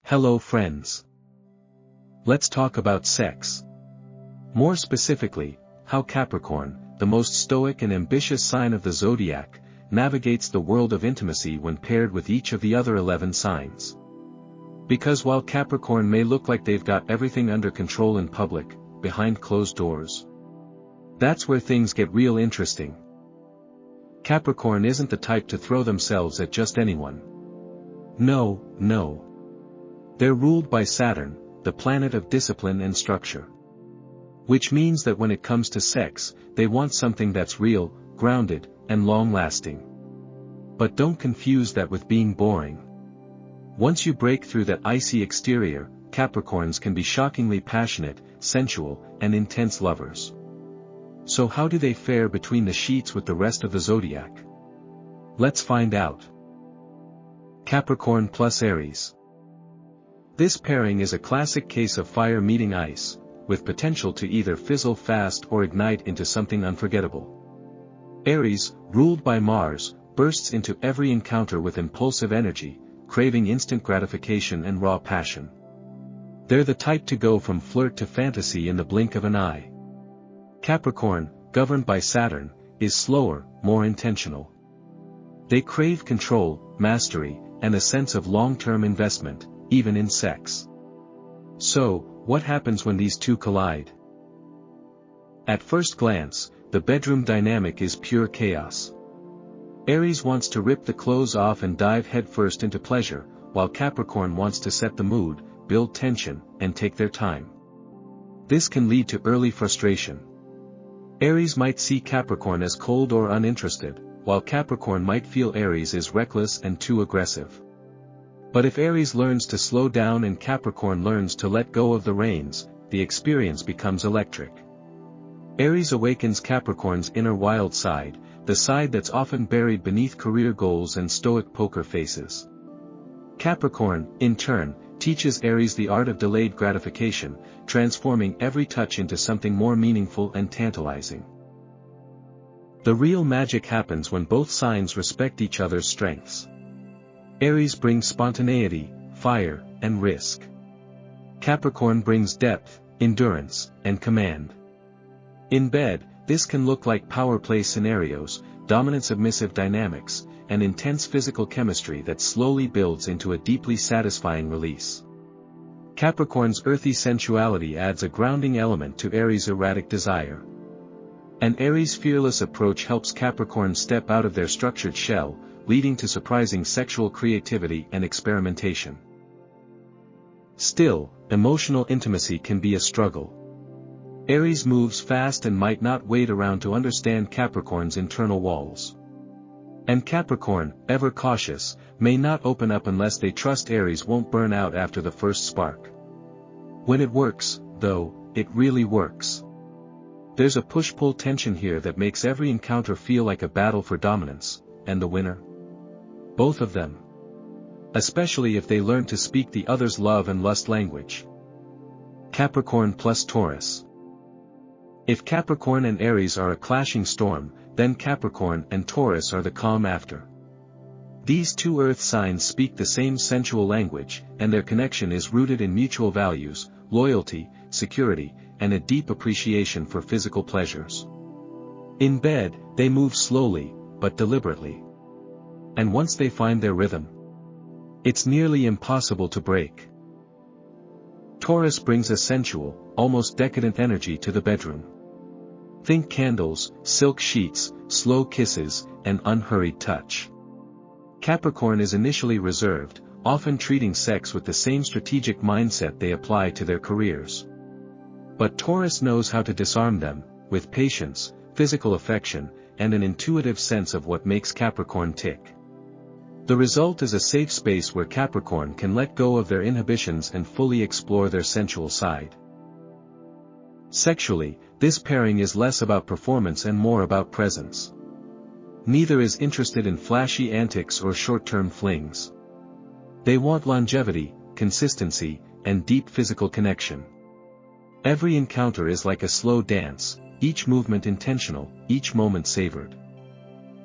Hello friends. Let's talk about sex. More specifically, how Capricorn, the most stoic and ambitious sign of the zodiac, navigates the world of intimacy when paired with each of the other 11 signs. Because while Capricorn may look like they've got everything under control in public, behind closed doors, that's where things get real interesting. Capricorn isn't the type to throw themselves at just anyone. No. They're ruled by Saturn, the planet of discipline and structure. Which means that when it comes to sex, they want something that's real, grounded, and long-lasting. But don't confuse that with being boring. Once you break through that icy exterior, Capricorns can be shockingly passionate, sensual, and intense lovers. So how do they fare between the sheets with the rest of the zodiac? Let's find out. Capricorn plus Aries. This pairing is a classic case of fire meeting ice, with potential to either fizzle fast or ignite into something unforgettable. Aries, ruled by Mars, bursts into every encounter with impulsive energy, craving instant gratification and raw passion. They're the type to go from flirt to fantasy in the blink of an eye. Capricorn, governed by Saturn, is slower, more intentional. They crave control, mastery, and a sense of long-term investment, even in sex. So, what happens when these two collide? At first glance, the bedroom dynamic is pure chaos. Aries wants to rip the clothes off and dive headfirst into pleasure, while Capricorn wants to set the mood, build tension, and take their time. This can lead to early frustration. Aries might see Capricorn as cold or uninterested, while Capricorn might feel Aries is reckless and too aggressive. But if Aries learns to slow down and Capricorn learns to let go of the reins, the experience becomes electric. Aries awakens Capricorn's inner wild side, the side that's often buried beneath career goals and stoic poker faces. Capricorn, in turn, teaches Aries the art of delayed gratification, transforming every touch into something more meaningful and tantalizing. The real magic happens when both signs respect each other's strengths. Aries brings spontaneity, fire, and risk. Capricorn brings depth, endurance, and command. In bed, this can look like power play scenarios, dominant-submissive dynamics, and intense physical chemistry that slowly builds into a deeply satisfying release. Capricorn's earthy sensuality adds a grounding element to Aries' erratic desire. And Aries' fearless approach helps Capricorn step out of their structured shell, leading to surprising sexual creativity and experimentation. Still, emotional intimacy can be a struggle. Aries moves fast and might not wait around to understand Capricorn's internal walls. And Capricorn, ever cautious, may not open up unless they trust Aries won't burn out after the first spark. When it works, though, it really works. There's a push-pull tension here that makes every encounter feel like a battle for dominance, and the winner? Both of them. Especially if they learn to speak the other's love and lust language. Capricorn plus Taurus. If Capricorn and Aries are a clashing storm, then Capricorn and Taurus are the calm after. These two earth signs speak the same sensual language, and their connection is rooted in mutual values, loyalty, security, and a deep appreciation for physical pleasures. In bed, they move slowly, but deliberately. And once they find their rhythm, it's nearly impossible to break. Taurus brings a sensual, almost decadent energy to the bedroom. Think candles, silk sheets, slow kisses, and unhurried touch. Capricorn is initially reserved, often treating sex with the same strategic mindset they apply to their careers. But Taurus knows how to disarm them, with patience, physical affection, and an intuitive sense of what makes Capricorn tick. The result is a safe space where Capricorn can let go of their inhibitions and fully explore their sensual side. Sexually, this pairing is less about performance and more about presence. Neither is interested in flashy antics or short-term flings. They want longevity, consistency, and deep physical connection. Every encounter is like a slow dance, each movement intentional, each moment savored.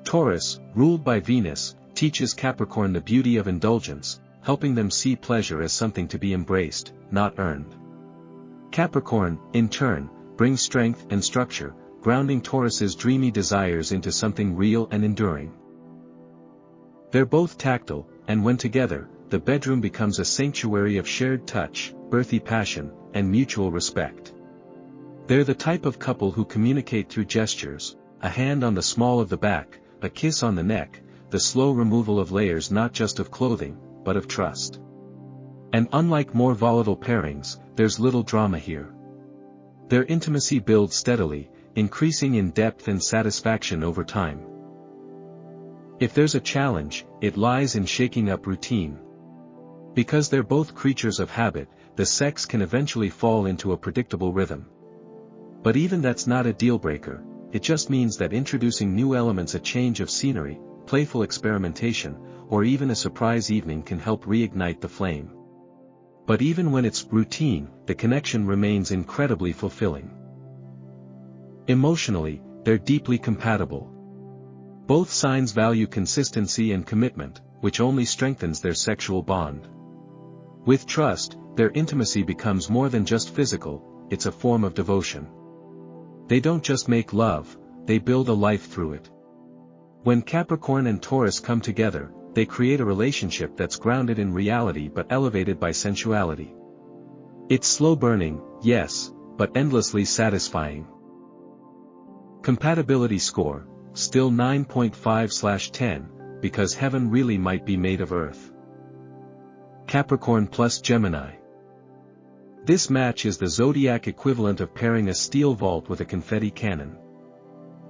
Taurus, ruled by Venus, teaches Capricorn the beauty of indulgence, helping them see pleasure as something to be embraced, not earned. Capricorn, in turn, brings strength and structure, grounding Taurus's dreamy desires into something real and enduring. They're both tactile, and when together, the bedroom becomes a sanctuary of shared touch, earthy passion, and mutual respect. They're the type of couple who communicate through gestures, a hand on the small of the back, a kiss on the neck, the slow removal of layers not just of clothing, but of trust. And unlike more volatile pairings, there's little drama here. Their intimacy builds steadily, increasing in depth and satisfaction over time. If there's a challenge, it lies in shaking up routine. Because they're both creatures of habit, the sex can eventually fall into a predictable rhythm. But even that's not a deal-breaker, it just means that introducing new elements, a change of scenery, playful experimentation, or even a surprise evening can help reignite the flame. But even when it's routine, the connection remains incredibly fulfilling. Emotionally, they're deeply compatible. Both signs value consistency and commitment, which only strengthens their sexual bond. With trust, their intimacy becomes more than just physical, it's a form of devotion. They don't just make love, they build a life through it. When Capricorn and Taurus come together, they create a relationship that's grounded in reality but elevated by sensuality. It's slow burning, yes, but endlessly satisfying. Compatibility score, still 9.5/10, because heaven really might be made of earth. Capricorn plus Gemini. This match is the zodiac equivalent of pairing a steel vault with a confetti cannon.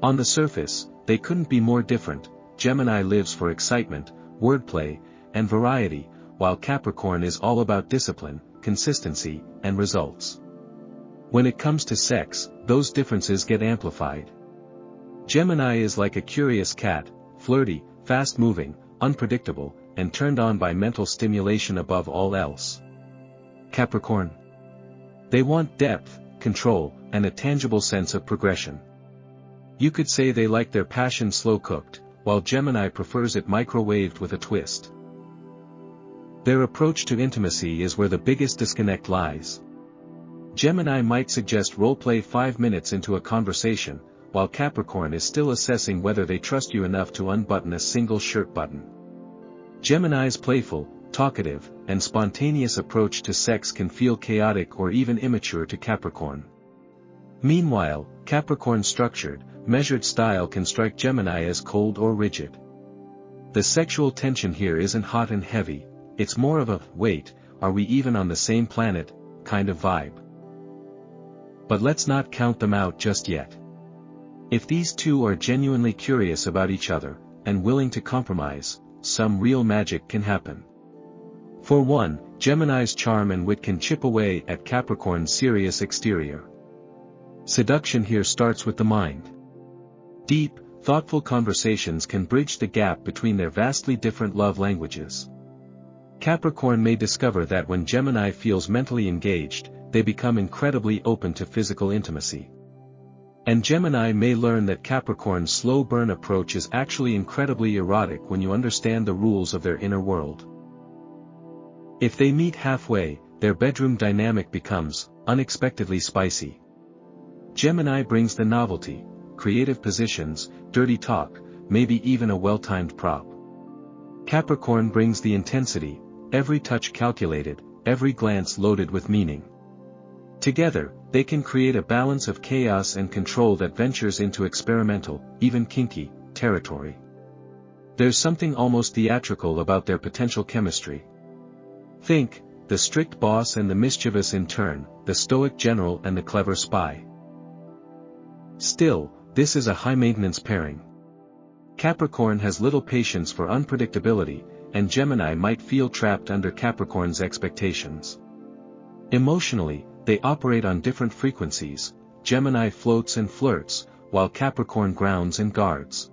On the surface, they couldn't be more different. Gemini lives for excitement, wordplay, and variety, while Capricorn is all about discipline, consistency, and results. When it comes to sex, those differences get amplified. Gemini is like a curious cat, flirty, fast-moving, unpredictable, and turned on by mental stimulation above all else. Capricorn. They want depth, control, and a tangible sense of progression. You could say they like their passion slow-cooked, while Gemini prefers it microwaved with a twist. Their approach to intimacy is where the biggest disconnect lies. Gemini might suggest role-play 5 minutes into a conversation, while Capricorn is still assessing whether they trust you enough to unbutton a single shirt button. Gemini's playful, talkative, and spontaneous approach to sex can feel chaotic or even immature to Capricorn. Meanwhile, Capricorn's structured, measured style can strike Gemini as cold or rigid. The sexual tension here isn't hot and heavy, it's more of a, wait, are we even on the same planet, kind of vibe. But let's not count them out just yet. If these two are genuinely curious about each other, and willing to compromise, some real magic can happen. For one, Gemini's charm and wit can chip away at Capricorn's serious exterior. Seduction here starts with the mind. Deep, thoughtful conversations can bridge the gap between their vastly different love languages. Capricorn may discover that when Gemini feels mentally engaged, they become incredibly open to physical intimacy. And Gemini may learn that Capricorn's slow burn approach is actually incredibly erotic when you understand the rules of their inner world. If they meet halfway, their bedroom dynamic becomes unexpectedly spicy. Gemini brings the novelty, creative positions, dirty talk, maybe even a well-timed prop. Capricorn brings the intensity, every touch calculated, every glance loaded with meaning. Together, they can create a balance of chaos and control that ventures into experimental, even kinky, territory. There's something almost theatrical about their potential chemistry. Think, the strict boss and the mischievous intern, the stoic general and the clever spy. Still, this is a high-maintenance pairing. Capricorn has little patience for unpredictability, and Gemini might feel trapped under Capricorn's expectations. Emotionally, they operate on different frequencies. Gemini floats and flirts, while Capricorn grounds and guards.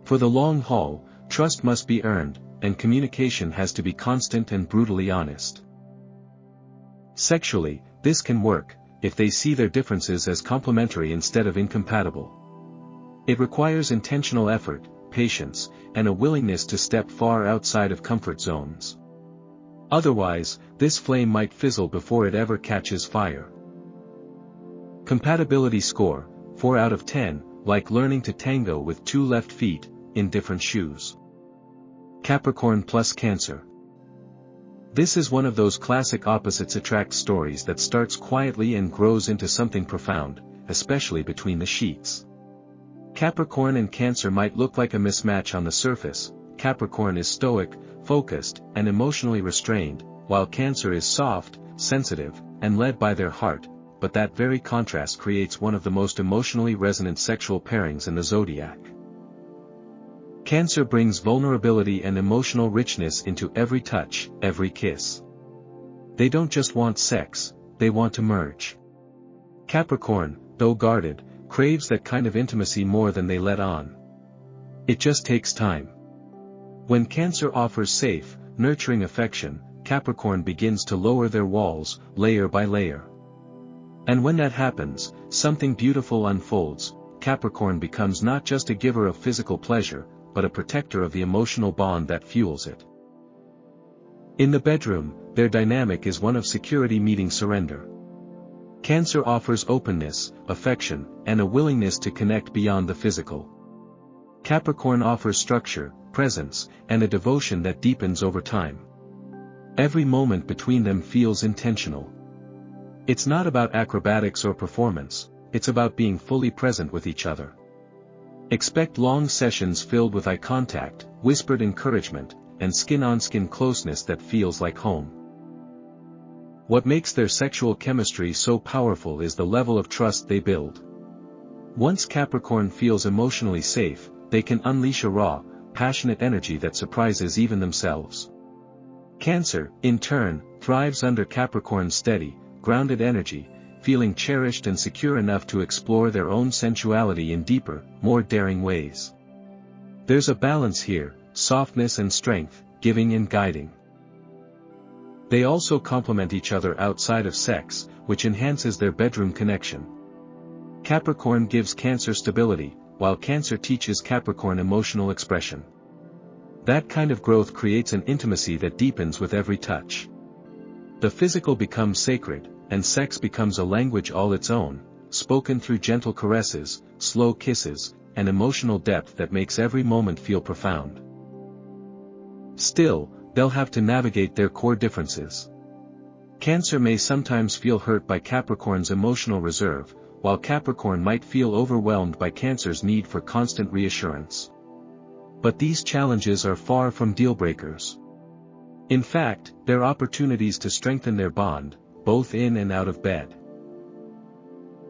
For the long haul, trust must be earned, and communication has to be constant and brutally honest. Sexually, this can work, if they see their differences as complementary instead of incompatible. It requires intentional effort, patience, and a willingness to step far outside of comfort zones. Otherwise, this flame might fizzle before it ever catches fire. Compatibility score, 4 out of 10, like learning to tango with 2 left feet, in different shoes. Capricorn plus Cancer. This is one of those classic opposites attract stories that starts quietly and grows into something profound, especially between the sheets. Capricorn and Cancer might look like a mismatch on the surface. Capricorn is stoic, focused, and emotionally restrained, while Cancer is soft, sensitive, and led by their heart, but that very contrast creates one of the most emotionally resonant sexual pairings in the zodiac. Cancer brings vulnerability and emotional richness into every touch, every kiss. They don't just want sex, they want to merge. Capricorn, though guarded, craves that kind of intimacy more than they let on. It just takes time. When Cancer offers safe, nurturing affection, Capricorn begins to lower their walls, layer by layer. And when that happens, something beautiful unfolds. Capricorn becomes not just a giver of physical pleasure, but a protector of the emotional bond that fuels it. In the bedroom, their dynamic is one of security meeting surrender. Cancer offers openness, affection, and a willingness to connect beyond the physical. Capricorn offers structure, presence, and a devotion that deepens over time. Every moment between them feels intentional. It's not about acrobatics or performance, it's about being fully present with each other. Expect long sessions filled with eye contact, whispered encouragement, and skin-on-skin closeness that feels like home. What makes their sexual chemistry so powerful is the level of trust they build. Once Capricorn feels emotionally safe, they can unleash a raw, passionate energy that surprises even themselves. Cancer, in turn, thrives under Capricorn's steady, grounded energy, feeling cherished and secure enough to explore their own sensuality in deeper, more daring ways. There's a balance here, softness and strength, giving and guiding. They also complement each other outside of sex, which enhances their bedroom connection. Capricorn gives Cancer stability, while Cancer teaches Capricorn emotional expression. That kind of growth creates an intimacy that deepens with every touch. The physical becomes sacred, and sex becomes a language all its own, spoken through gentle caresses, slow kisses, and emotional depth that makes every moment feel profound. Still, they'll have to navigate their core differences. Cancer may sometimes feel hurt by Capricorn's emotional reserve, while Capricorn might feel overwhelmed by Cancer's need for constant reassurance. But these challenges are far from deal-breakers. In fact, they're opportunities to strengthen their bond, both in and out of bed.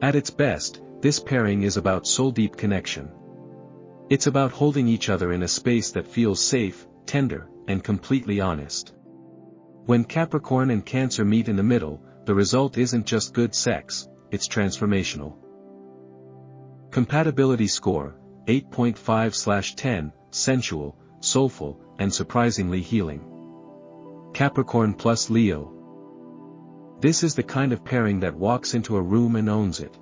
At its best, this pairing is about soul-deep connection. It's about holding each other in a space that feels safe, tender, and completely honest. When Capricorn and Cancer meet in the middle, the result isn't just good sex, it's transformational. Compatibility score, 8.5/10, sensual, soulful, and surprisingly healing. Capricorn plus Leo. This is the kind of pairing that walks into a room and owns it.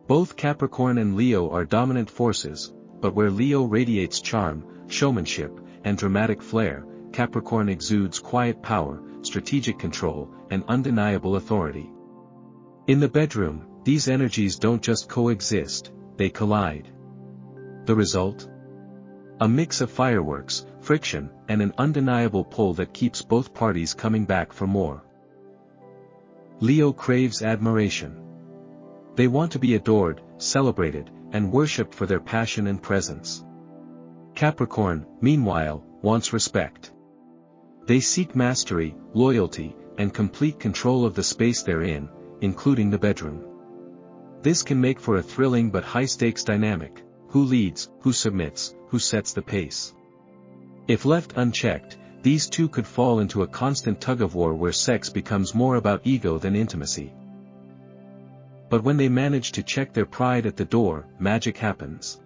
Both Capricorn and Leo are dominant forces, but where Leo radiates charm, showmanship, and dramatic flair, Capricorn exudes quiet power, strategic control, and undeniable authority. In the bedroom, these energies don't just coexist, they collide. The result? A mix of fireworks, friction, and an undeniable pull that keeps both parties coming back for more. Leo craves admiration. They want to be adored, celebrated, and worshipped for their passion and presence. Capricorn, meanwhile, wants respect. They seek mastery, loyalty, and complete control of the space they're in, including the bedroom. This can make for a thrilling but high-stakes dynamic: who leads, who submits, who sets the pace. If left unchecked, these two could fall into a constant tug-of-war where sex becomes more about ego than intimacy. But when they manage to check their pride at the door, magic happens.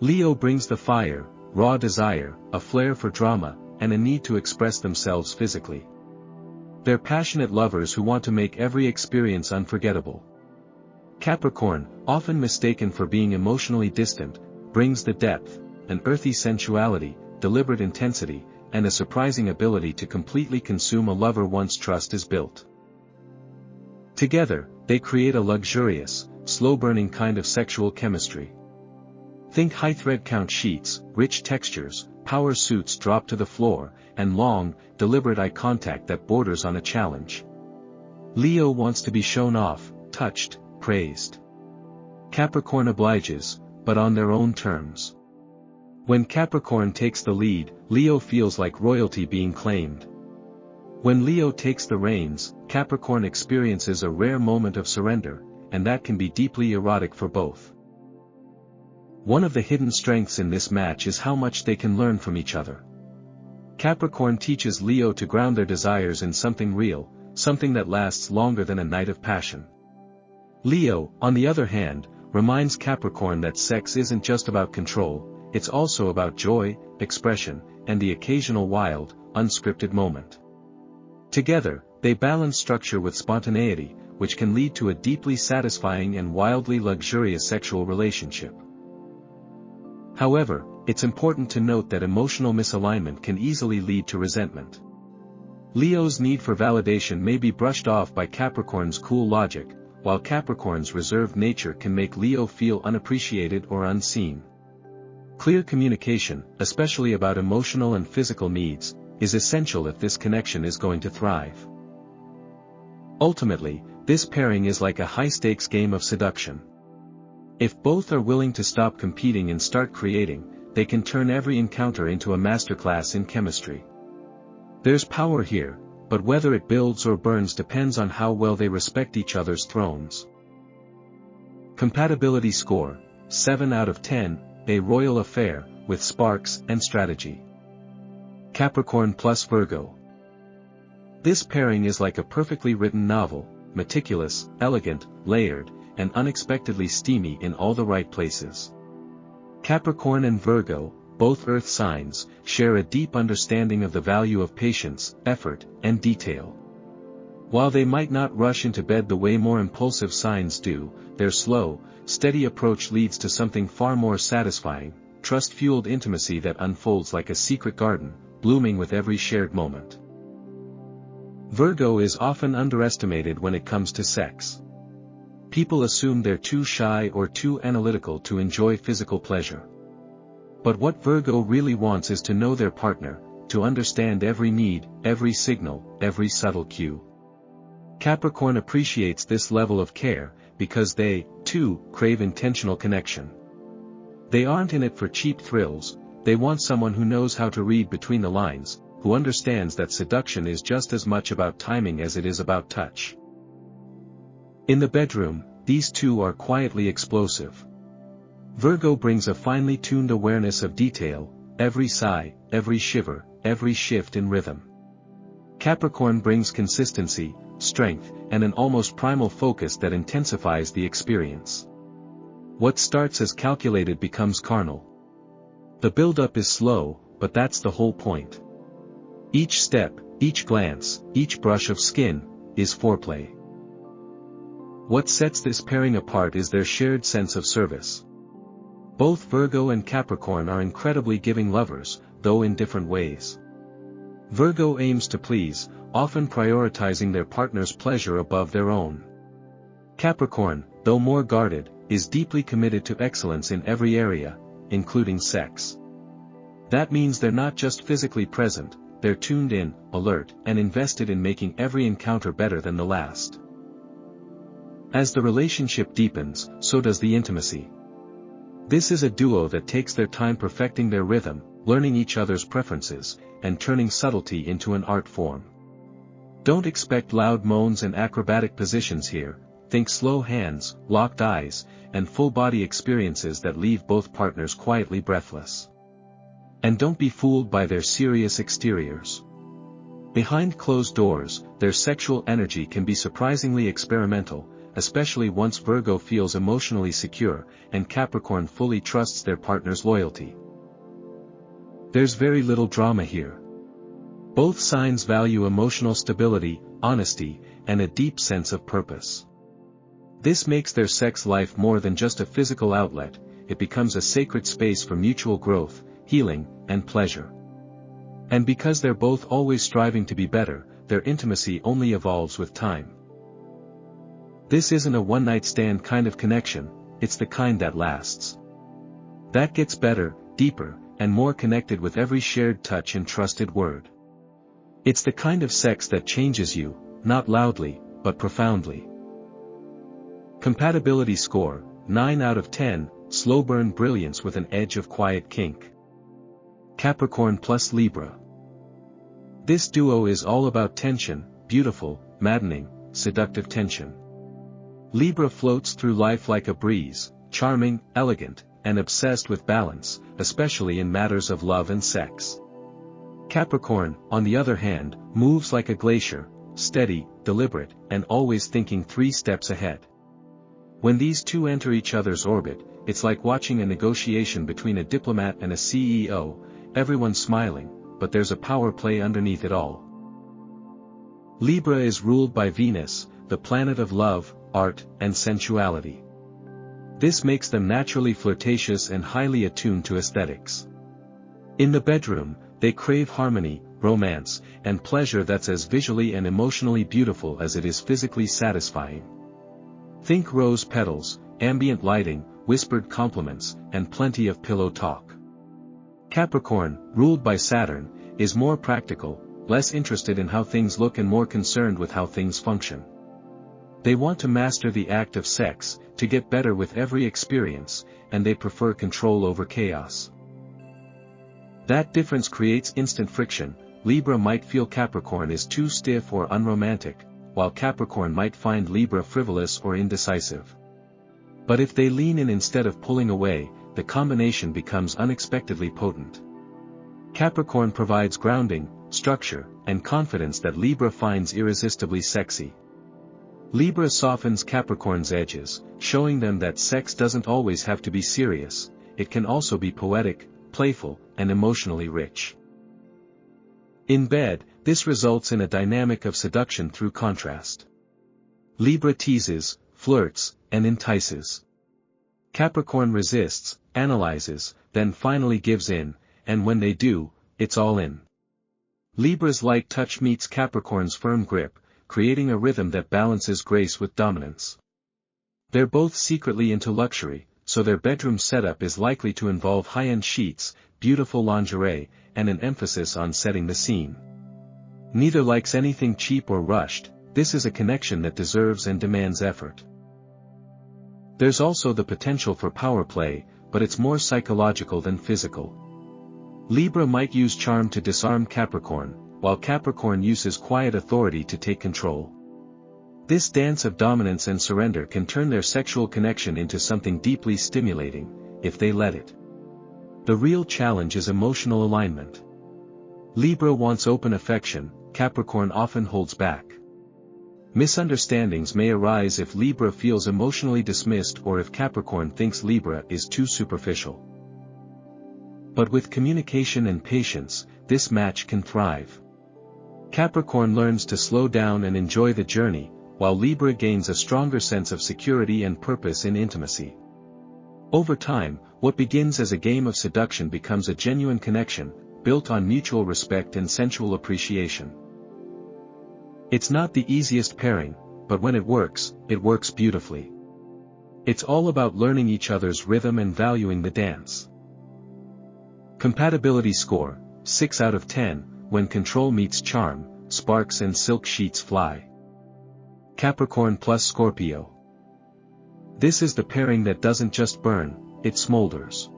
Leo brings the fire, raw desire, a flair for drama, and a need to express themselves physically. They're passionate lovers who want to make every experience unforgettable. Capricorn, often mistaken for being emotionally distant, brings the depth, an earthy sensuality, deliberate intensity, and a surprising ability to completely consume a lover once trust is built. Together, they create a luxurious, slow-burning kind of sexual chemistry. Think high thread count sheets, rich textures, power suits drop to the floor, and long, deliberate eye contact that borders on a challenge. Leo wants to be shown off, touched, praised. Capricorn obliges, but on their own terms. When Capricorn takes the lead, Leo feels like royalty being claimed. When Leo takes the reins, Capricorn experiences a rare moment of surrender, and that can be deeply erotic for both. One of the hidden strengths in this match is how much they can learn from each other. Capricorn teaches Leo to ground their desires in something real, something that lasts longer than a night of passion. Leo, on the other hand, reminds Capricorn that sex isn't just about control, it's also about joy, expression, and the occasional wild, unscripted moment. Together, they balance structure with spontaneity, which can lead to a deeply satisfying and wildly luxurious sexual relationship. However, it's important to note that emotional misalignment can easily lead to resentment. Leo's need for validation may be brushed off by Capricorn's cool logic, while Capricorn's reserved nature can make Leo feel unappreciated or unseen. Clear communication, especially about emotional and physical needs, is essential if this connection is going to thrive. Ultimately, this pairing is like a high-stakes game of seduction. If both are willing to stop competing and start creating, they can turn every encounter into a masterclass in chemistry. There's power here, but whether it builds or burns depends on how well they respect each other's thrones. Compatibility score, 7 out of 10, a royal affair, with sparks and strategy. Capricorn plus Virgo. This pairing is like a perfectly written novel, meticulous, elegant, layered, and unexpectedly steamy in all the right places. Capricorn and Virgo, both earth signs, share a deep understanding of the value of patience, effort, and detail. While they might not rush into bed the way more impulsive signs do, their slow, steady approach leads to something far more satisfying, trust-fueled intimacy that unfolds like a secret garden, blooming with every shared moment. Virgo is often underestimated when it comes to sex. People assume they're too shy or too analytical to enjoy physical pleasure. But what Virgo really wants is to know their partner, to understand every need, every signal, every subtle cue. Capricorn appreciates this level of care, because they, too, crave intentional connection. They aren't in it for cheap thrills, they want someone who knows how to read between the lines, who understands that seduction is just as much about timing as it is about touch. In the bedroom, these two are quietly explosive. Virgo brings a finely tuned awareness of detail, every sigh, every shiver, every shift in rhythm. Capricorn brings consistency, strength, and an almost primal focus that intensifies the experience. What starts as calculated becomes carnal. The build-up is slow, but that's the whole point. Each step, each glance, each brush of skin, is foreplay. What sets this pairing apart is their shared sense of service. Both Virgo and Capricorn are incredibly giving lovers, though in different ways. Virgo aims to please, often prioritizing their partner's pleasure above their own. Capricorn, though more guarded, is deeply committed to excellence in every area, including sex. That means they're not just physically present, they're tuned in, alert, and invested in making every encounter better than the last. As the relationship deepens, so does the intimacy. This is a duo that takes their time perfecting their rhythm, learning each other's preferences, and turning subtlety into an art form. Don't expect loud moans and acrobatic positions here, think slow hands, locked eyes, and full-body experiences that leave both partners quietly breathless. And don't be fooled by their serious exteriors. Behind closed doors, their sexual energy can be surprisingly experimental, especially once Virgo feels emotionally secure, and Capricorn fully trusts their partner's loyalty. There's very little drama here. Both signs value emotional stability, honesty, and a deep sense of purpose. This makes their sex life more than just a physical outlet, it becomes a sacred space for mutual growth, healing, and pleasure. And because they're both always striving to be better, their intimacy only evolves with time. This isn't a one-night stand kind of connection, it's the kind that lasts. That gets better, deeper, and more connected with every shared touch and trusted word. It's the kind of sex that changes you, not loudly, but profoundly. Compatibility score, 9 out of 10, slow burn brilliance with an edge of quiet kink. Capricorn plus Libra. This duo is all about tension, beautiful, maddening, seductive tension. Libra floats through life like a breeze, charming, elegant, and obsessed with balance, especially in matters of love and sex. Capricorn, on the other hand, moves like a glacier, steady, deliberate, and always thinking 3 steps ahead. When these two enter each other's orbit, it's like watching a negotiation between a diplomat and a CEO, everyone smiling, but there's a power play underneath it all. Libra is ruled by Venus, the planet of love, art, and sensuality. This makes them naturally flirtatious and highly attuned to aesthetics. In the bedroom, they crave harmony, romance, and pleasure that's as visually and emotionally beautiful as it is physically satisfying. Think rose petals, ambient lighting, whispered compliments, and plenty of pillow talk. Capricorn, ruled by Saturn, is more practical, less interested in how things look and more concerned with how things function. They want to master the act of sex, to get better with every experience, and they prefer control over chaos. That difference creates instant friction. Libra might feel Capricorn is too stiff or unromantic, while Capricorn might find Libra frivolous or indecisive. But if they lean in instead of pulling away, the combination becomes unexpectedly potent. Capricorn provides grounding, structure, and confidence that Libra finds irresistibly sexy. Libra softens Capricorn's edges, showing them that sex doesn't always have to be serious, it can also be poetic, playful, and emotionally rich. In bed, this results in a dynamic of seduction through contrast. Libra teases, flirts, and entices. Capricorn resists, analyzes, then finally gives in, and when they do, it's all in. Libra's light touch meets Capricorn's firm grip, creating a rhythm that balances grace with dominance. They're both secretly into luxury, so their bedroom setup is likely to involve high-end sheets, beautiful lingerie, and an emphasis on setting the scene. Neither likes anything cheap or rushed. This is a connection that deserves and demands effort. There's also the potential for power play, but it's more psychological than physical. Libra might use charm to disarm Capricorn, while Capricorn uses quiet authority to take control. This dance of dominance and surrender can turn their sexual connection into something deeply stimulating, if they let it. The real challenge is emotional alignment. Libra wants open affection, Capricorn often holds back. Misunderstandings may arise if Libra feels emotionally dismissed or if Capricorn thinks Libra is too superficial. But with communication and patience, this match can thrive. Capricorn learns to slow down and enjoy the journey, while Libra gains a stronger sense of security and purpose in intimacy. Over time, what begins as a game of seduction becomes a genuine connection, built on mutual respect and sensual appreciation. It's not the easiest pairing, but when it works beautifully. It's all about learning each other's rhythm and valuing the dance. Compatibility score, 6 out of 10, when control meets charm, sparks and silk sheets fly. Capricorn plus Scorpio. This is the pairing that doesn't just burn, it smolders.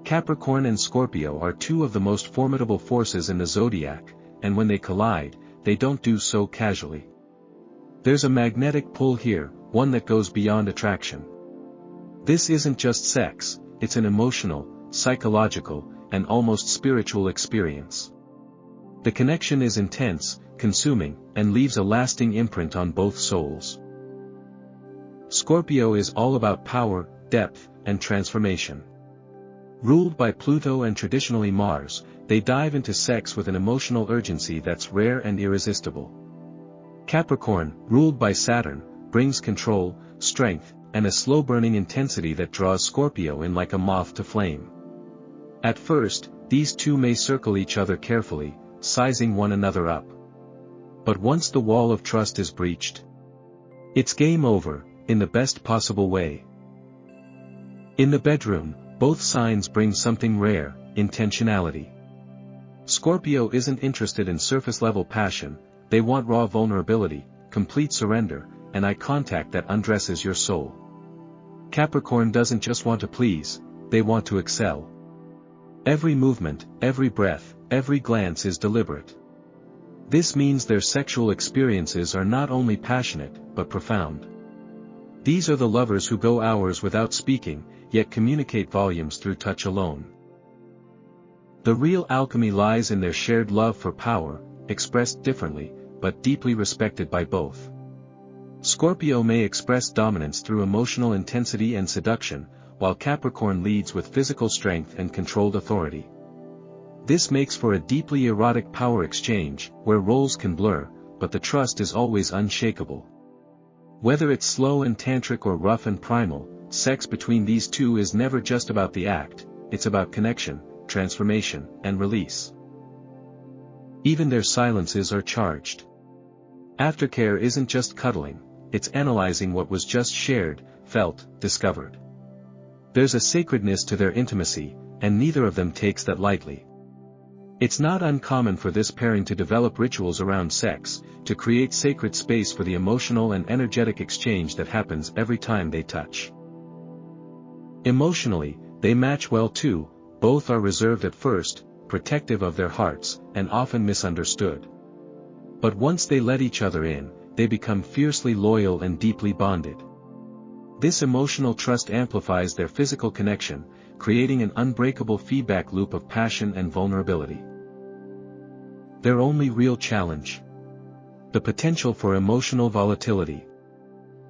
Capricorn and Scorpio are two of the most formidable forces in the zodiac, and when they collide, they don't do so casually. There's a magnetic pull here, one that goes beyond attraction. This isn't just sex, it's an emotional, psychological, and almost spiritual experience. The connection is intense, consuming, and leaves a lasting imprint on both souls. Scorpio is all about power, depth, and transformation. Ruled by Pluto and traditionally Mars, they dive into sex with an emotional urgency that's rare and irresistible. Capricorn, ruled by Saturn, brings control, strength, and a slow-burning intensity that draws Scorpio in like a moth to flame. At first, these two may circle each other carefully, sizing one another up. But once the wall of trust is breached, it's game over, in the best possible way. In the bedroom, both signs bring something rare: intentionality. Scorpio isn't interested in surface-level passion, they want raw vulnerability, complete surrender, and eye contact that undresses your soul. Capricorn doesn't just want to please, they want to excel. Every movement, every breath, every glance is deliberate. This means their sexual experiences are not only passionate, but profound. These are the lovers who go hours without speaking, yet communicate volumes through touch alone. The real alchemy lies in their shared love for power, expressed differently, but deeply respected by both. Scorpio may express dominance through emotional intensity and seduction, while Capricorn leads with physical strength and controlled authority. This makes for a deeply erotic power exchange, where roles can blur, but the trust is always unshakable. Whether it's slow and tantric or rough and primal, sex between these two is never just about the act, it's about connection, transformation, and release. Even their silences are charged. Aftercare isn't just cuddling, it's analyzing what was just shared, felt, discovered. There's a sacredness to their intimacy, and neither of them takes that lightly. It's not uncommon for this pairing to develop rituals around sex, to create sacred space for the emotional and energetic exchange that happens every time they touch. Emotionally, they match well too, both are reserved at first, protective of their hearts, and often misunderstood. But once they let each other in, they become fiercely loyal and deeply bonded. This emotional trust amplifies their physical connection, creating an unbreakable feedback loop of passion and vulnerability. Their only real challenge: the potential for emotional volatility.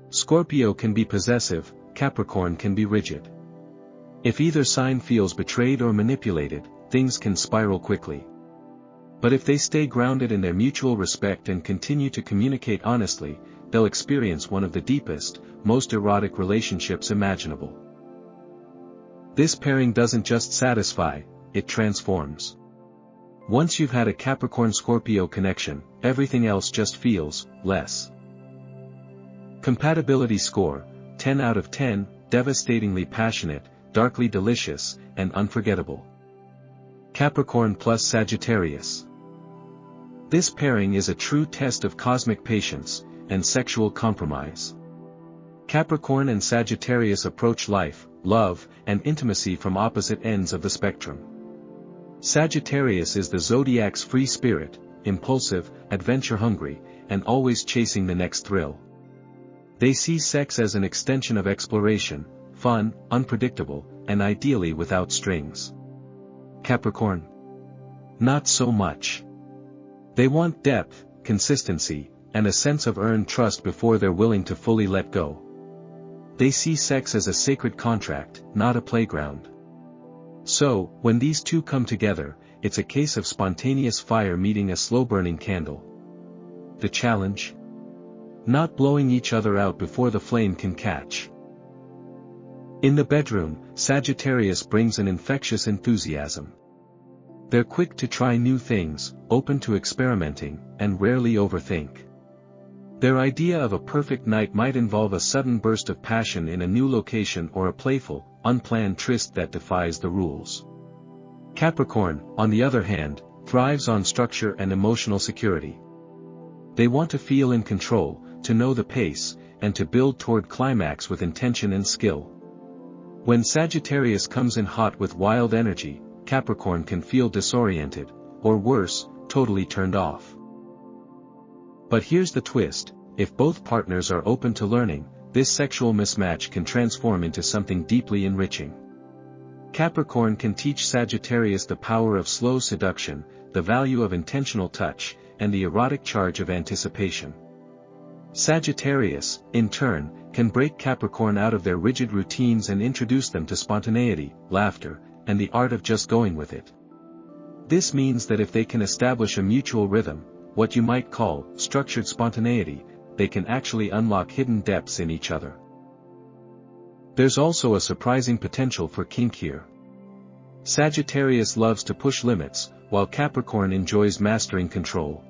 Scorpio can be possessive, Capricorn can be rigid. If either sign feels betrayed or manipulated, things can spiral quickly. But if they stay grounded in their mutual respect and continue to communicate honestly, they'll experience one of the deepest, most erotic relationships imaginable. This pairing doesn't just satisfy, it transforms. Once you've had a Capricorn-Scorpio connection, everything else just feels less. Compatibility score: 10 out of 10, devastatingly passionate, darkly delicious, and unforgettable. Capricorn plus Sagittarius. This pairing is a true test of cosmic patience and sexual compromise. Capricorn and Sagittarius approach life, love, and intimacy from opposite ends of the spectrum. Sagittarius is the zodiac's free spirit, impulsive, adventure-hungry, and always chasing the next thrill. They see sex as an extension of exploration, fun, unpredictable, and ideally without strings. Capricorn: not so much. They want depth, consistency, and a sense of earned trust before they're willing to fully let go. They see sex as a sacred contract, not a playground. So, when these two come together, it's a case of spontaneous fire meeting a slow-burning candle. The challenge? Not blowing each other out before the flame can catch. In the bedroom, Sagittarius brings an infectious enthusiasm. They're quick to try new things, open to experimenting, and rarely overthink. Their idea of a perfect night might involve a sudden burst of passion in a new location or a playful, unplanned tryst that defies the rules. Capricorn, on the other hand, thrives on structure and emotional security. They want to feel in control, to know the pace, and to build toward climax with intention and skill. When Sagittarius comes in hot with wild energy, Capricorn can feel disoriented, or worse, totally turned off. But here's the twist: if both partners are open to learning, this sexual mismatch can transform into something deeply enriching. Capricorn can teach Sagittarius the power of slow seduction, the value of intentional touch, and the erotic charge of anticipation. Sagittarius, in turn, can break Capricorn out of their rigid routines and introduce them to spontaneity, laughter, and the art of just going with it. This means that if they can establish a mutual rhythm, what you might call structured spontaneity, they can actually unlock hidden depths in each other. There's also a surprising potential for kink here. Sagittarius loves to push limits, while Capricorn enjoys mastering control.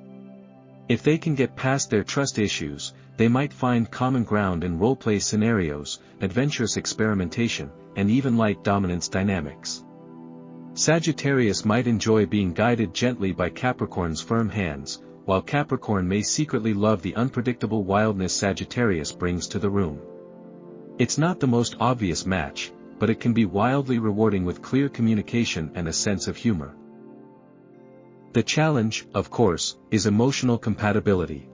If they can get past their trust issues, they might find common ground in roleplay scenarios, adventurous experimentation, and even light dominance dynamics. Sagittarius might enjoy being guided gently by Capricorn's firm hands, while Capricorn may secretly love the unpredictable wildness Sagittarius brings to the room. It's not the most obvious match, but it can be wildly rewarding with clear communication and a sense of humor. The challenge, of course, is emotional compatibility.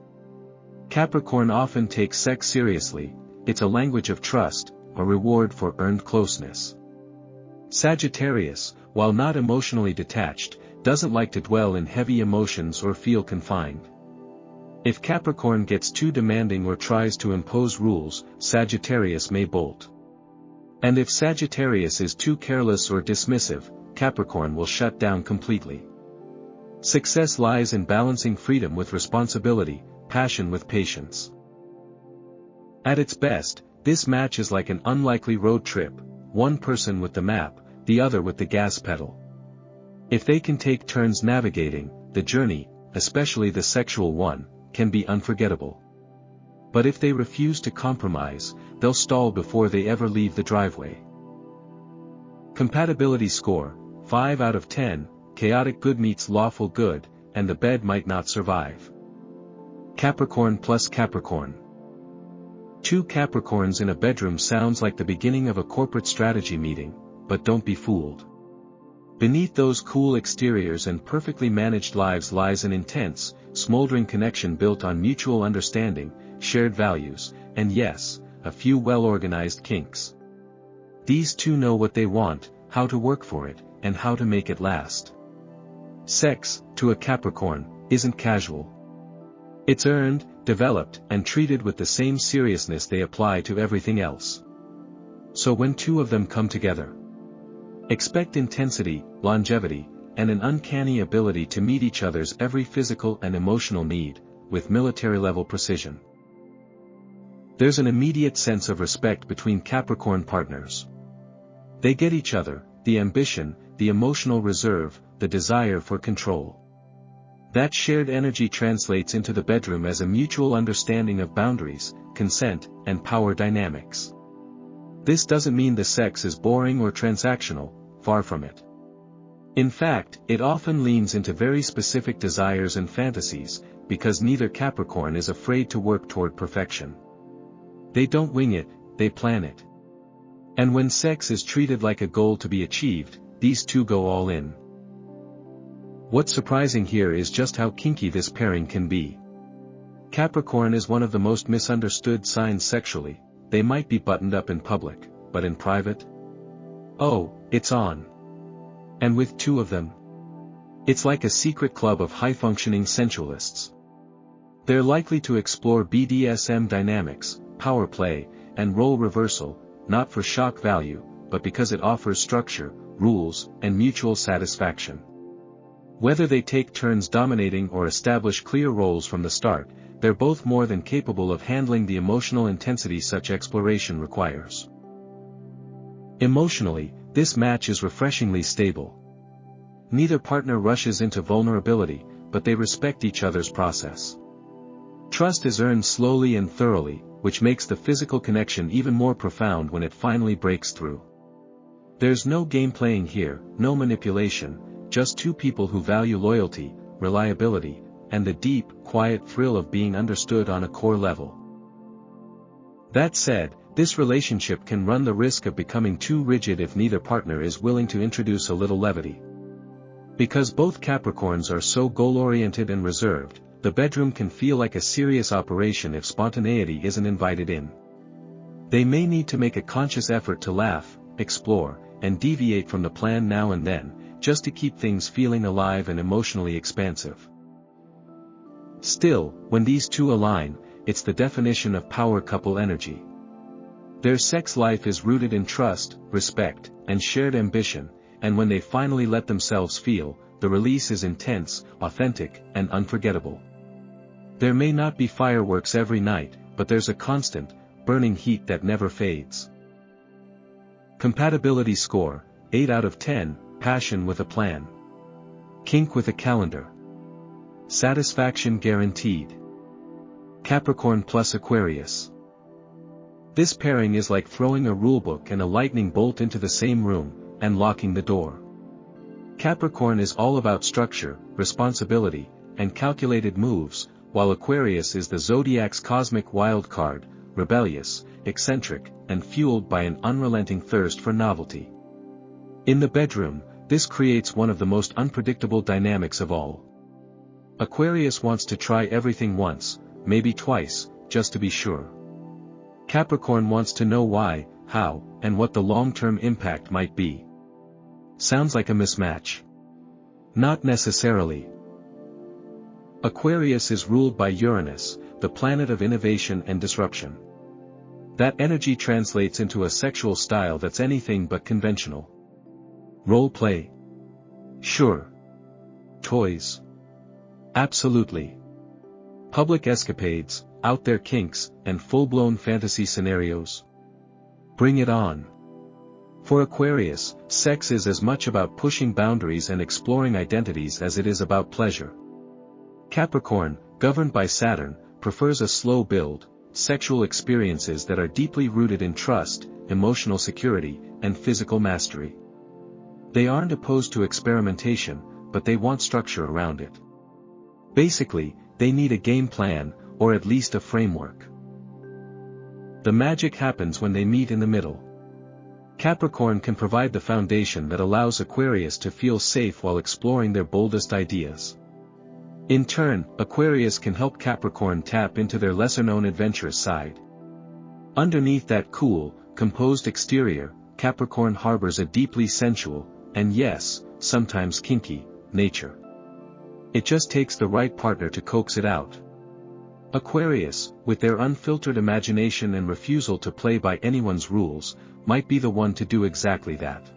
Capricorn often takes sex seriously, it's a language of trust, a reward for earned closeness. Sagittarius, while not emotionally detached, doesn't like to dwell in heavy emotions or feel confined. If Capricorn gets too demanding or tries to impose rules, Sagittarius may bolt. And if Sagittarius is too careless or dismissive, Capricorn will shut down completely. Success lies in balancing freedom with responsibility, passion with patience. At its best, this match is like an unlikely road trip, one person with the map, the other with the gas pedal. If they can take turns navigating, the journey, especially the sexual one, can be unforgettable. But if they refuse to compromise, they'll stall before they ever leave the driveway. Compatibility score, 5 out of 10, chaotic good meets lawful good, and the bed might not survive. Capricorn plus Capricorn. Two Capricorns in a bedroom sounds like the beginning of a corporate strategy meeting, but don't be fooled. Beneath those cool exteriors and perfectly managed lives lies an intense, smoldering connection built on mutual understanding, shared values, and yes, a few well-organized kinks. These two know what they want, how to work for it, and how to make it last. Sex, to a Capricorn, isn't casual. It's earned, developed, and treated with the same seriousness they apply to everything else. So when two of them come together, expect intensity, longevity, and an uncanny ability to meet each other's every physical and emotional need, with military-level precision. There's an immediate sense of respect between Capricorn partners. They get each other, the ambition, the emotional reserve, the desire for control. That shared energy translates into the bedroom as a mutual understanding of boundaries, consent, and power dynamics. This doesn't mean the sex is boring or transactional, far from it. In fact, it often leans into very specific desires and fantasies, because neither Capricorn is afraid to work toward perfection. They don't wing it, they plan it. And when sex is treated like a goal to be achieved, these two go all in. What's surprising here is just how kinky this pairing can be. Capricorn is one of the most misunderstood signs sexually. They might be buttoned up in public, but in private? Oh, it's on. And with two of them, it's like a secret club of high-functioning sensualists. They're likely to explore BDSM dynamics, power play, and role reversal, not for shock value, but because it offers structure, rules, and mutual satisfaction. Whether they take turns dominating or establish clear roles from the start, they're both more than capable of handling the emotional intensity such exploration requires. Emotionally, this match is refreshingly stable. Neither partner rushes into vulnerability, but they respect each other's process. Trust is earned slowly and thoroughly, which makes the physical connection even more profound when it finally breaks through. There's no game playing here, no manipulation, just two people who value loyalty, reliability, and the deep, quiet thrill of being understood on a core level. That said, this relationship can run the risk of becoming too rigid if neither partner is willing to introduce a little levity. Because both Capricorns are so goal-oriented and reserved, the bedroom can feel like a serious operation if spontaneity isn't invited in. They may need to make a conscious effort to laugh, explore, and deviate from the plan now and then, just to keep things feeling alive and emotionally expansive. Still, when these two align, it's the definition of power couple energy. Their sex life is rooted in trust, respect, and shared ambition, and when they finally let themselves feel, the release is intense, authentic, and unforgettable. There may not be fireworks every night, but there's a constant, burning heat that never fades. Compatibility score, 8 out of 10, Passion with a plan. Kink with a calendar. Satisfaction guaranteed. Capricorn plus Aquarius. This pairing is like throwing a rulebook and a lightning bolt into the same room, and locking the door. Capricorn is all about structure, responsibility, and calculated moves, while Aquarius is the zodiac's cosmic wild card, rebellious, eccentric, and fueled by an unrelenting thirst for novelty. In the bedroom, this creates one of the most unpredictable dynamics of all. Aquarius wants to try everything once, maybe twice, just to be sure. Capricorn wants to know why, how, and what the long-term impact might be. Sounds like a mismatch? Not necessarily. Aquarius is ruled by Uranus, the planet of innovation and disruption. That energy translates into a sexual style that's anything but conventional. Role play? Sure. Toys? Absolutely. Public escapades, out there kinks, and full-blown fantasy scenarios? Bring it on. For Aquarius, sex is as much about pushing boundaries and exploring identities as it is about pleasure. Capricorn, governed by Saturn, prefers a slow build, sexual experiences that are deeply rooted in trust, emotional security, and physical mastery. They aren't opposed to experimentation, but they want structure around it. Basically, they need a game plan, or at least a framework. The magic happens when they meet in the middle. Capricorn can provide the foundation that allows Aquarius to feel safe while exploring their boldest ideas. In turn, Aquarius can help Capricorn tap into their lesser-known adventurous side. Underneath that cool, composed exterior, Capricorn harbors a deeply sensual, and yes, sometimes kinky, nature. It just takes the right partner to coax it out. Aquarius, with their unfiltered imagination and refusal to play by anyone's rules, might be the one to do exactly that.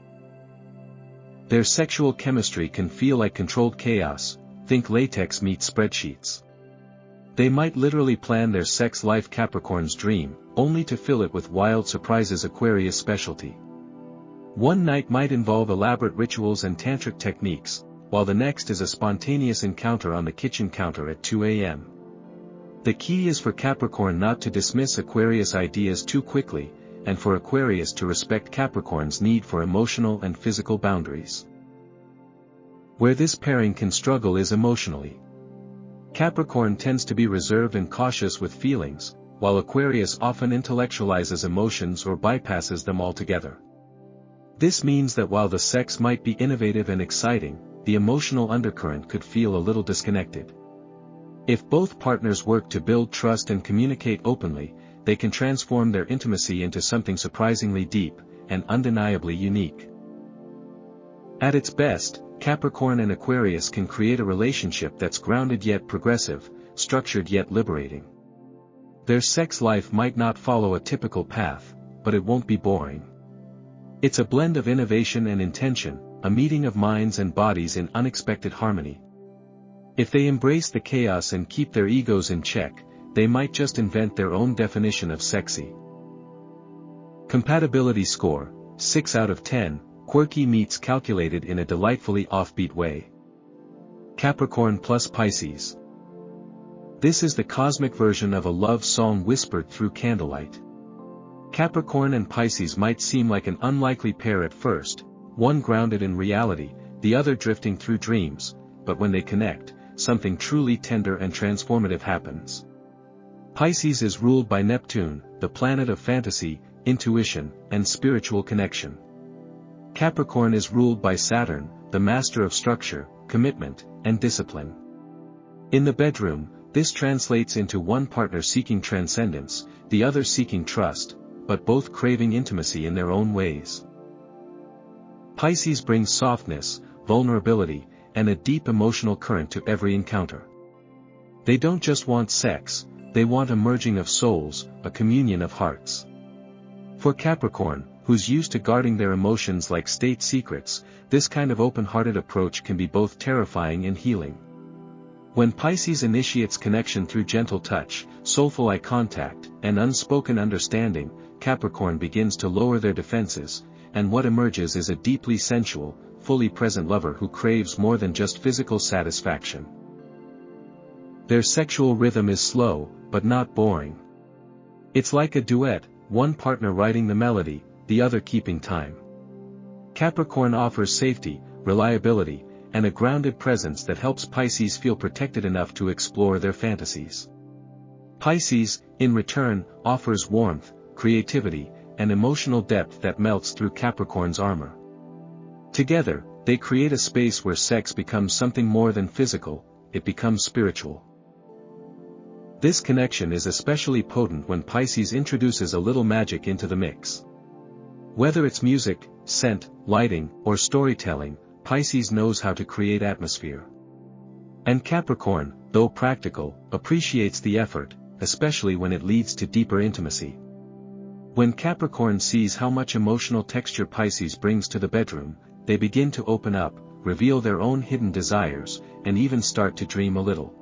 Their sexual chemistry can feel like controlled chaos, think latex meets spreadsheets. They might literally plan their sex life Capricorn's dream, only to fill it with wild surprises Aquarius' specialty. One night might involve elaborate rituals and tantric techniques, while the next is a spontaneous encounter on the kitchen counter at 2 a.m. The key is for Capricorn not to dismiss Aquarius' ideas too quickly, and for Aquarius to respect Capricorn's need for emotional and physical boundaries. Where this pairing can struggle is emotionally. Capricorn tends to be reserved and cautious with feelings, while Aquarius often intellectualizes emotions or bypasses them altogether. This means that while the sex might be innovative and exciting, the emotional undercurrent could feel a little disconnected. If both partners work to build trust and communicate openly, they can transform their intimacy into something surprisingly deep, and undeniably unique. At its best, Capricorn and Aquarius can create a relationship that's grounded yet progressive, structured yet liberating. Their sex life might not follow a typical path, but it won't be boring. It's a blend of innovation and intention, a meeting of minds and bodies in unexpected harmony. If they embrace the chaos and keep their egos in check, they might just invent their own definition of sexy. Compatibility score, 6 out of 10, quirky meets calculated in a delightfully offbeat way. Capricorn plus Pisces. This is the cosmic version of a love song whispered through candlelight. Capricorn and Pisces might seem like an unlikely pair at first, one grounded in reality, the other drifting through dreams, but when they connect, something truly tender and transformative happens. Pisces is ruled by Neptune, the planet of fantasy, intuition, and spiritual connection. Capricorn is ruled by Saturn, the master of structure, commitment, and discipline. In the bedroom, this translates into one partner seeking transcendence, the other seeking trust, but both craving intimacy in their own ways. Pisces brings softness, vulnerability, and a deep emotional current to every encounter. They don't just want sex, they want a merging of souls, a communion of hearts. For Capricorn, who's used to guarding their emotions like state secrets, this kind of open-hearted approach can be both terrifying and healing. When Pisces initiates connection through gentle touch, soulful eye contact, and unspoken understanding, Capricorn begins to lower their defenses, and what emerges is a deeply sensual, fully present lover who craves more than just physical satisfaction. Their sexual rhythm is slow, but not boring. It's like a duet, one partner writing the melody, the other keeping time. Capricorn offers safety, reliability, and a grounded presence that helps Pisces feel protected enough to explore their fantasies. Pisces, in return, offers warmth, creativity, and emotional depth that melts through Capricorn's armor. Together, they create a space where sex becomes something more than physical, it becomes spiritual. This connection is especially potent when Pisces introduces a little magic into the mix. Whether it's music, scent, lighting, or storytelling, Pisces knows how to create atmosphere. And Capricorn, though practical, appreciates the effort, especially when it leads to deeper intimacy. When Capricorn sees how much emotional texture Pisces brings to the bedroom, they begin to open up, reveal their own hidden desires, and even start to dream a little.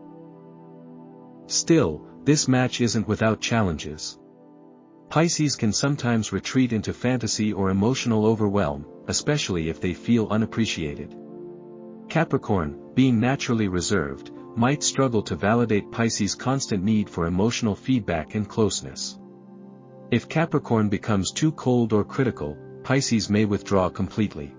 Still, this match isn't without challenges. Pisces can sometimes retreat into fantasy or emotional overwhelm, especially if they feel unappreciated. Capricorn, being naturally reserved, might struggle to validate Pisces' constant need for emotional feedback and closeness. If Capricorn becomes too cold or critical, Pisces may withdraw completely.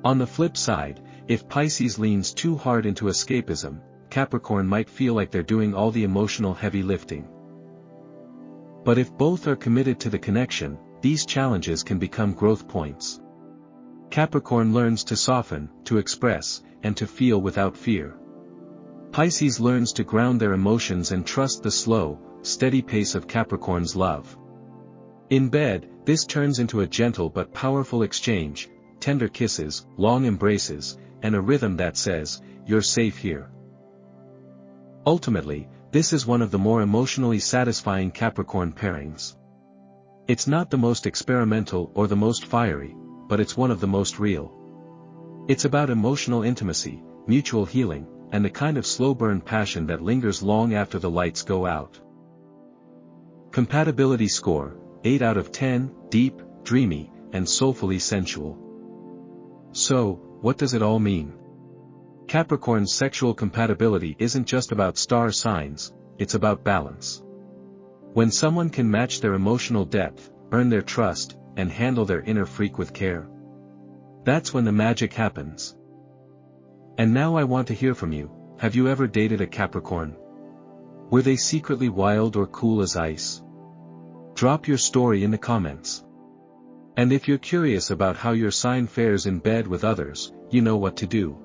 On the flip side, if Pisces leans too hard into escapism, Capricorn might feel like they're doing all the emotional heavy lifting. But if both are committed to the connection, these challenges can become growth points. Capricorn learns to soften, to express, and to feel without fear. Pisces learns to ground their emotions and trust the slow, steady pace of Capricorn's love. In bed, this turns into a gentle but powerful exchange, tender kisses, long embraces, and a rhythm that says, "You're safe here." Ultimately, this is one of the more emotionally satisfying Capricorn pairings. It's not the most experimental or the most fiery, but it's one of the most real. It's about emotional intimacy, mutual healing, and the kind of slow-burn passion that lingers long after the lights go out. Compatibility score, 8 out of 10, deep, dreamy, and soulfully sensual. So, what does it all mean? Capricorn's sexual compatibility isn't just about star signs, it's about balance. When someone can match their emotional depth, earn their trust, and handle their inner freak with care, that's when the magic happens. And now I want to hear from you. Have you ever dated a Capricorn? Were they secretly wild or cool as ice? Drop your story in the comments. And if you're curious about how your sign fares in bed with others, you know what to do.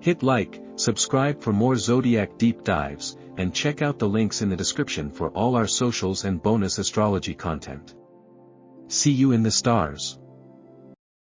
Hit like, subscribe for more Zodiac deep dives, and check out the links in the description for all our socials and bonus astrology content. See you in the stars.